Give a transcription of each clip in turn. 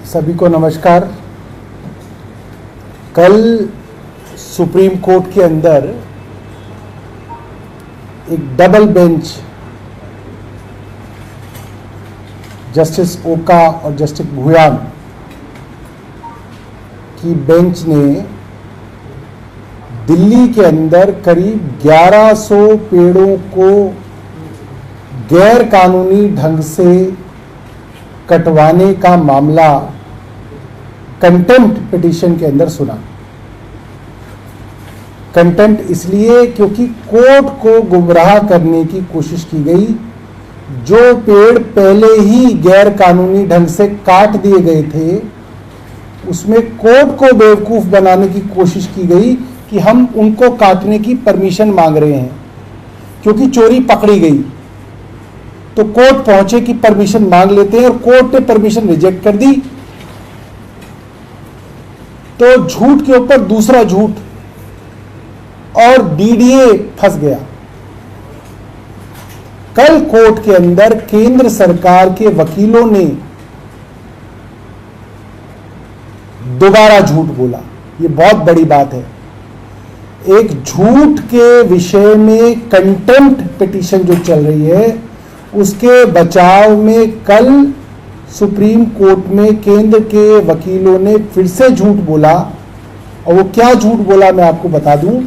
सभी को नमस्कार। कल सुप्रीम कोर्ट के अंदर एक डबल बेंच जस्टिस ओका और जस्टिस भुयान की बेंच ने दिल्ली के अंदर करीब 1100 पेड़ों को गैर कानूनी ढंग से कटवाने का मामला कंटेम्प्ट पिटीशन के अंदर सुना। कंटेम्प्ट इसलिए क्योंकि कोर्ट को गुमराह करने की कोशिश की गई। जो पेड़ पहले ही गैर कानूनी ढंग से काट दिए गए थे, उसमें कोर्ट को बेवकूफ बनाने की कोशिश की गई कि हम उनको काटने की परमिशन मांग रहे हैं क्योंकि चोरी पकड़ी गई, तो कोर्ट पहुंचे कि परमिशन मांग लेते हैं और कोर्ट ने परमिशन रिजेक्ट कर दी। तो झूठ के ऊपर दूसरा झूठ और डीडीए फंस गया। कल कोर्ट के अंदर केंद्र सरकार के वकीलों ने दोबारा झूठ बोला। ये बहुत बड़ी बात है। एक झूठ के विषय में कंटेम्प्ट पिटीशन जो चल रही है, उसके बचाव में कल सुप्रीम कोर्ट में केंद्र के वकीलों ने फिर से झूठ बोला। और वो क्या झूठ बोला मैं आपको बता दूं।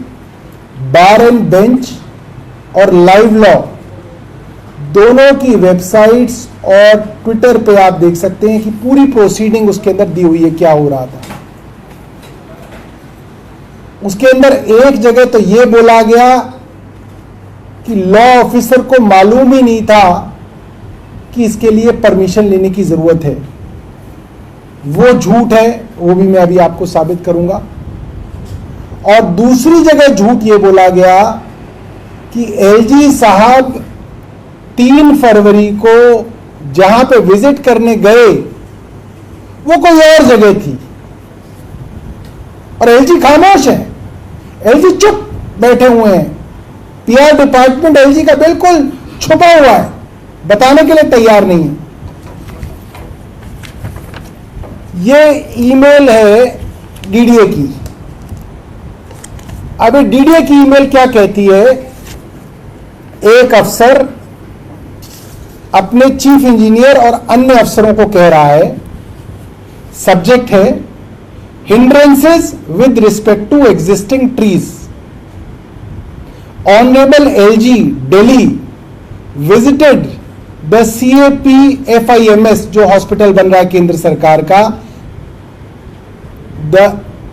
बार एंड बेंच और लाइव लॉ दोनों की वेबसाइट्स और ट्विटर पे आप देख सकते हैं कि पूरी प्रोसीडिंग उसके अंदर दी हुई है, क्या हो रहा था। उसके अंदर एक जगह तो यह बोला गया कि लॉ ऑफिसर को मालूम ही नहीं था कि इसके लिए परमिशन लेने की जरूरत है। वो झूठ है, वो भी मैं अभी आपको साबित करूंगा। और दूसरी जगह झूठ ये बोला गया कि एलजी साहब 3 फरवरी को जहां पे विजिट करने गए वो कोई और जगह थी और एलजी खामोश है। एलजी चुप बैठे हुए हैं। पीआर डिपार्टमेंट एलजी का बिल्कुल छुपा हुआ है, बताने के लिए तैयार नहीं है। ये ईमेल है डीडीए की। अब डीडीए की ईमेल क्या कहती है। एक अफसर अपने चीफ इंजीनियर और अन्य अफसरों को कह रहा है, सब्जेक्ट है hindrances with respect to existing trees. Honourable LG Delhi visited the CAPFIMS जो हॉस्पिटल बन रहा है केंद्र सरकार का। The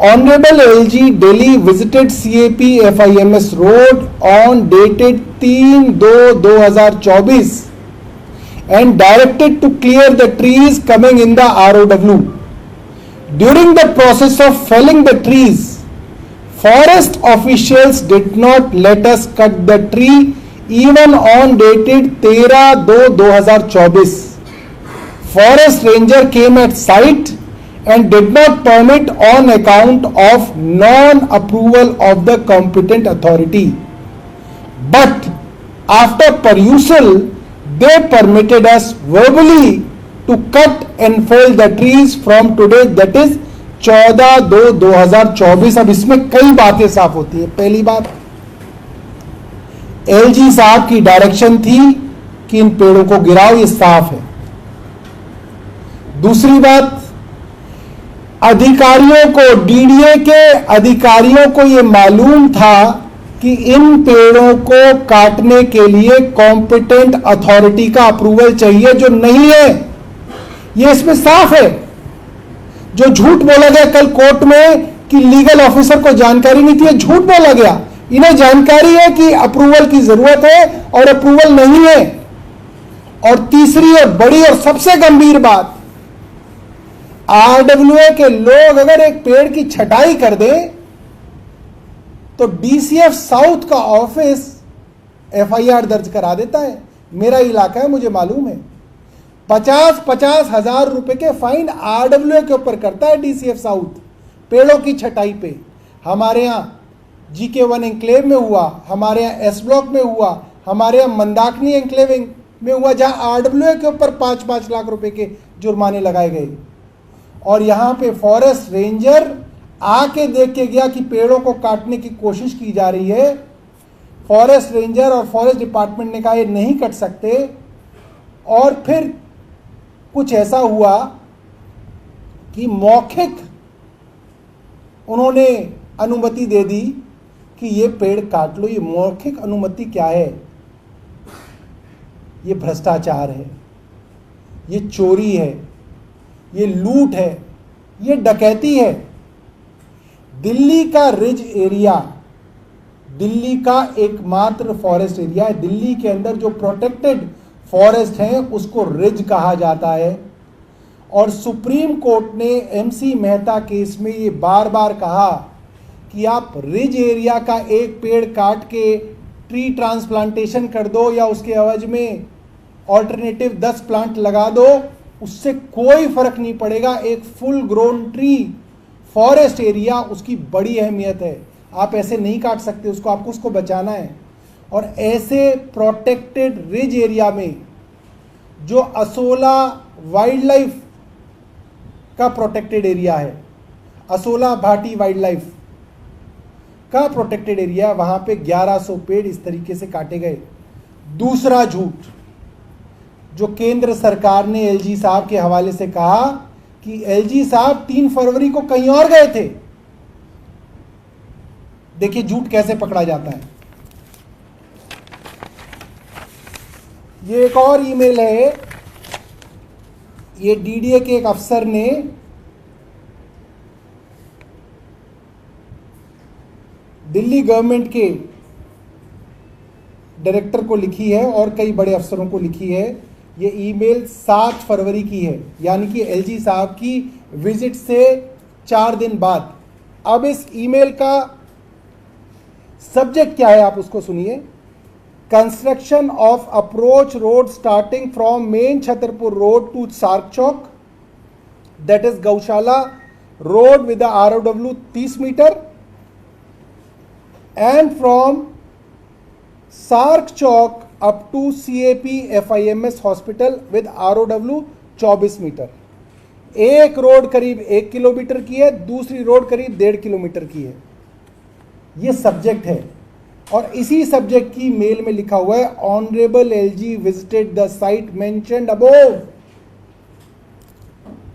honourable LG Delhi visited CAPFIMS road on dated 3/2/2024 and directed to clear the trees coming in the ROW. During the process of felling the trees, forest officials did not let us cut the tree even on dated 13/2/2024. Forest ranger came at site and did not permit on account of non-approval of the competent authority. But after perusal, they permitted us verbally to cut and fell the trees from today, that is 14/2/2024. अब इसमें कई बातें साफ होती है। पहली बात, LG साहब की डायरेक्शन थी कि इन पेड़ों को गिराओ, ये साफ है। दूसरी बात, अधिकारियों को, डीडीए के अधिकारियों को यह मालूम था कि इन पेड़ों को काटने के लिए कॉम्पिटेंट अथॉरिटी का अप्रूवल चाहिए, जो नहीं है। यह इसमें साफ है। जो झूठ बोला गया कल कोर्ट में कि लीगल ऑफिसर को जानकारी नहीं थी, झूठ बोला गया। इन्हें जानकारी है कि अप्रूवल की जरूरत है और अप्रूवल नहीं है। और तीसरी और बड़ी और सबसे गंभीर बात, RWA के लोग अगर एक पेड़ की छटाई कर दें तो DCF साउथ का ऑफिस FIR दर्ज करा देता है। मेरा इलाका है, मुझे मालूम है। 50-50 हजार रुपए के फाइन RWA के ऊपर करता है DCF साउथ पेड़ों की छटाई पे। हमारे यहां GK1 एंक्लेव में हुआ, हमारे यहाँ S ब्लॉक में हुआ, हमारे यहाँ मंदाकिनी एंक्लेव में हुआ, जहां RWA के ऊपर 5-5 लाख रुपए के जुर्माने लगाए गए। और यहाँ पे फॉरेस्ट रेंजर आके देख के गया कि पेड़ों को काटने की कोशिश की जा रही है। फॉरेस्ट रेंजर और फॉरेस्ट डिपार्टमेंट ने कहा ये नहीं कट सकते, और फिर कुछ ऐसा हुआ कि मौखिक उन्होंने अनुमति दे दी कि ये पेड़ काट लो। ये मौखिक अनुमति क्या है? ये भ्रष्टाचार है, ये चोरी है, ये लूट है, ये डकैती है। दिल्ली का रिज एरिया दिल्ली का एकमात्र फॉरेस्ट एरिया है। दिल्ली के अंदर जो प्रोटेक्टेड फॉरेस्ट है उसको रिज कहा जाता है। और सुप्रीम कोर्ट ने एमसी मेहता केस में ये बार बार कहा कि आप रिज एरिया का एक पेड़ काट के ट्री ट्रांसप्लांटेशन कर दो या उसके एवज में ऑल्टरनेटिव 10 प्लांट लगा दो, उससे कोई फर्क नहीं पड़ेगा। एक full grown tree forest area, उसकी बड़ी अहमियत है। आप ऐसे नहीं काट सकते उसको, आपको उसको बचाना है। और ऐसे प्रोटेक्टेड रिज एरिया में जो असोला वाइल्ड लाइफ का प्रोटेक्टेड एरिया है, असोला भाटी वाइल्ड लाइफ का प्रोटेक्टेड एरिया, वहां पे 1100 पेड़ इस तरीके से काटे गए। दूसरा झूठ जो केंद्र सरकार ने एलजी साहब के हवाले से कहा कि एलजी साहब 3 फरवरी को कहीं और गए थे। देखिए झूठ कैसे पकड़ा जाता है। ये एक और ईमेल है, ये डीडीए के एक अफसर ने दिल्ली गवर्नमेंट के डायरेक्टर को लिखी है और कई बड़े अफसरों को लिखी है। ये ईमेल 7 फरवरी की है, यानी कि एलजी साहब की विजिट से 4 दिन बाद। अब इस ईमेल का सब्जेक्ट क्या है आप उसको सुनिए। Construction of approach road starting from main Chhatarpur road to Sark Chowk, that is Gaushala road with ROW 30 metre, and from Sark Chowk up to CAP FIMS hospital with ROW 24 metre. एक रोड करीब 1 किलोमीटर की है, दूसरी रोड करीब 1.5 किलोमीटर की है। ये सब्जेक्ट है और इसी सब्जेक्ट की मेल में लिखा हुआ है honourable LG visited the site mentioned above.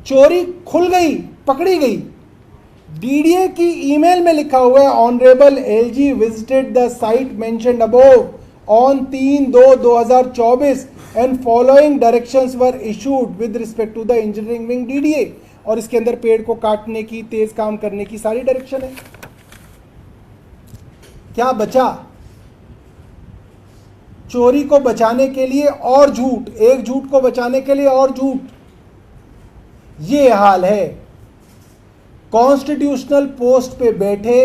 चोरी खुल गई, पकड़ी गई। डीडीए की ईमेल में लिखा हुआ है honourable LG visited the site mentioned above on 3/2/2024 and following directions were issued with respect to the engineering wing DDA। और इसके अंदर पेड़ को काटने की, तेज काम करने की सारी डायरेक्शन है। क्या बचा? चोरी को बचाने के लिए और झूठ, एक झूठ को बचाने के लिए और झूठ। ये हाल है कॉन्स्टिट्यूशनल पोस्ट पे बैठे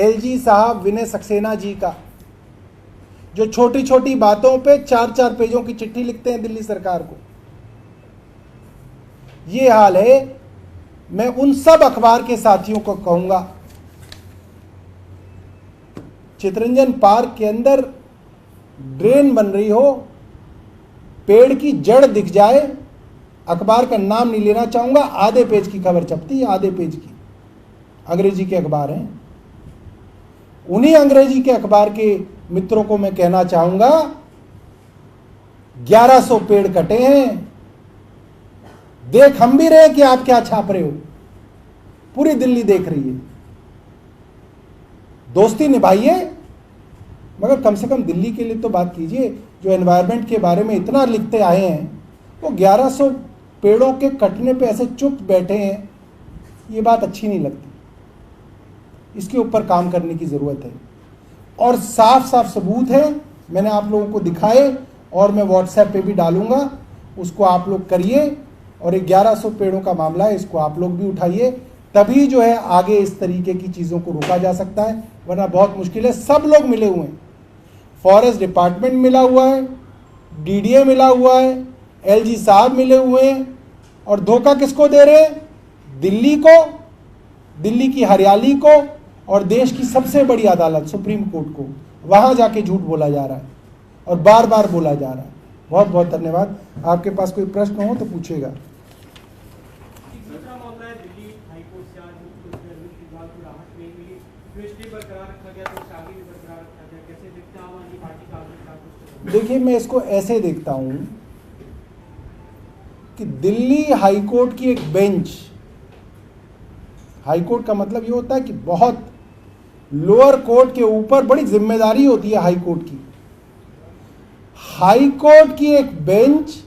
LG साहब विनय सक्सेना जी का, जो छोटी छोटी बातों पे 4-4 पेजों की चिट्ठी लिखते हैं दिल्ली सरकार को। ये हाल है। मैं उन सब अखबार के साथियों को कहूंगा, चितरंजन पार्क के अंदर ड्रेन बन रही हो, पेड़ की जड़ दिख जाए, अखबार का नाम नहीं लेना चाहूंगा, आधे पेज की खबर छपती है, आधे पेज की। अंग्रेजी के अखबार हैं। उन्हीं अंग्रेजी के अखबार के मित्रों को मैं कहना चाहूंगा 1100 पेड़ कटे हैं, देख हम भी रहे कि आप क्या छाप रहे हो, पूरी दिल्ली देख रही है। दोस्ती निभाइए, मगर कम से कम दिल्ली के लिए तो बात कीजिए। जो एनवायरनमेंट के बारे में इतना लिखते आए हैं, वो 1100 पेड़ों के कटने पे ऐसे चुप बैठे हैं, ये बात अच्छी नहीं लगती। इसके ऊपर काम करने की ज़रूरत है और साफ साफ सबूत है, मैंने आप लोगों को दिखाए और मैं व्हाट्सएप पे भी डालूंगा, उसको आप लोग करिए। और 1100 पेड़ों का मामला है, इसको आप लोग भी उठाइए, तभी जो है आगे इस तरीके की चीज़ों को रोका जा सकता है, वरना बहुत मुश्किल है। सब लोग मिले हुए हैं, फॉरेस्ट डिपार्टमेंट मिला हुआ है, डीडीए मिला हुआ है, LG साहब मिले हुए हैं, और धोखा किसको दे रहे हैं? दिल्ली को, दिल्ली की हरियाली को और देश की सबसे बड़ी अदालत सुप्रीम कोर्ट को। वहां जाके झूठ बोला जा रहा है और बार बार बोला जा रहा है। बहुत बहुत धन्यवाद। आपके पास कोई प्रश्न हो तो पूछेगा। दूसरा मामला है दिल्ली हाईकोर्ट से आज मुख्यमंत्री अरविंद केजरीवाल को राहत नहीं मिली, जो स्टे बरकरार रखा गया तो उसे आगे भी बरकरार रखा गया, कैसे देखते हैं आम आदमी पार्टी का आगे? देखिए, मैं इसको ऐसे देखता हूं कि दिल्ली हाईकोर्ट की एक बेंच, हाईकोर्ट का मतलब ये होता है कि बहुत लोअर कोर्ट के ऊपर बड़ी जिम्मेदारी होती है हाईकोर्ट की। हाईकोर्ट की एक बेंच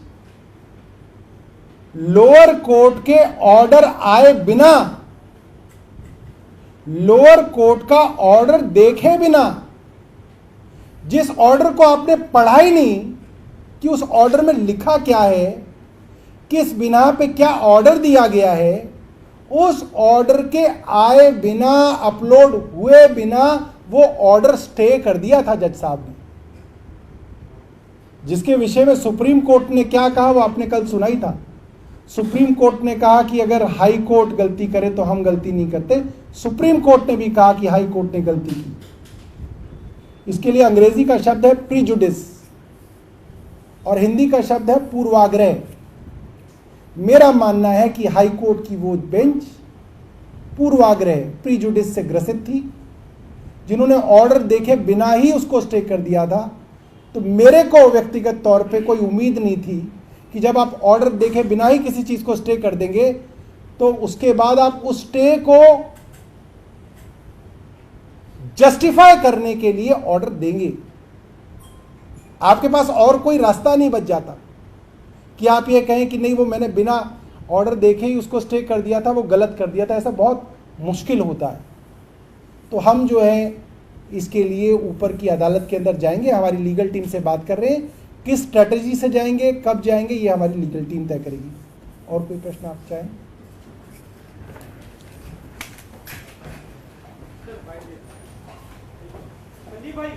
लोअर कोर्ट के ऑर्डर आए बिना, लोअर कोर्ट का ऑर्डर देखे बिना, जिस ऑर्डर को आपने पढ़ा ही नहीं कि उस ऑर्डर में लिखा क्या है, किस बिना पे क्या ऑर्डर दिया गया है, उस ऑर्डर के आए बिना, अपलोड हुए बिना वो ऑर्डर स्टे कर दिया था जज साहब ने। जिसके विषय में सुप्रीम कोर्ट ने क्या कहा वो आपने कल सुना ही था। सुप्रीम कोर्ट ने कहा कि अगर हाई कोर्ट गलती करे तो हम गलती नहीं करते। सुप्रीम कोर्ट ने भी कहा कि हाई कोर्ट ने गलती की। इसके लिए अंग्रेजी का शब्द है प्रीजुडिस और हिंदी का शब्द है पूर्वाग्रह। मेरा मानना है कि हाई कोर्ट की वो बेंच पूर्वाग्रह, प्रीजुडिस से ग्रसित थी, जिन्होंने ऑर्डर देखे बिना ही उसको स्टे कर दिया था। तो मेरे को व्यक्तिगत तौर पे कोई उम्मीद नहीं थी कि जब आप ऑर्डर देखे बिना ही किसी चीज को स्टे कर देंगे तो उसके बाद आप उस स्टे को जस्टिफाई करने के लिए ऑर्डर देंगे। आपके पास और कोई रास्ता नहीं बच जाता कि आप ये कहें कि नहीं वो मैंने बिना ऑर्डर देखे ही उसको स्टे कर दिया था, वो गलत कर दिया था। ऐसा बहुत मुश्किल होता है। तो हम जो है इसके लिए ऊपर की अदालत के अंदर जाएंगे, हमारी लीगल टीम से बात कर रहे हैं, किस स्ट्रेटजी से जाएंगे, कब जाएंगे, ये हमारी लीगल टीम तय करेगी। और कोई प्रश्न आप चाहें? संदीप भाई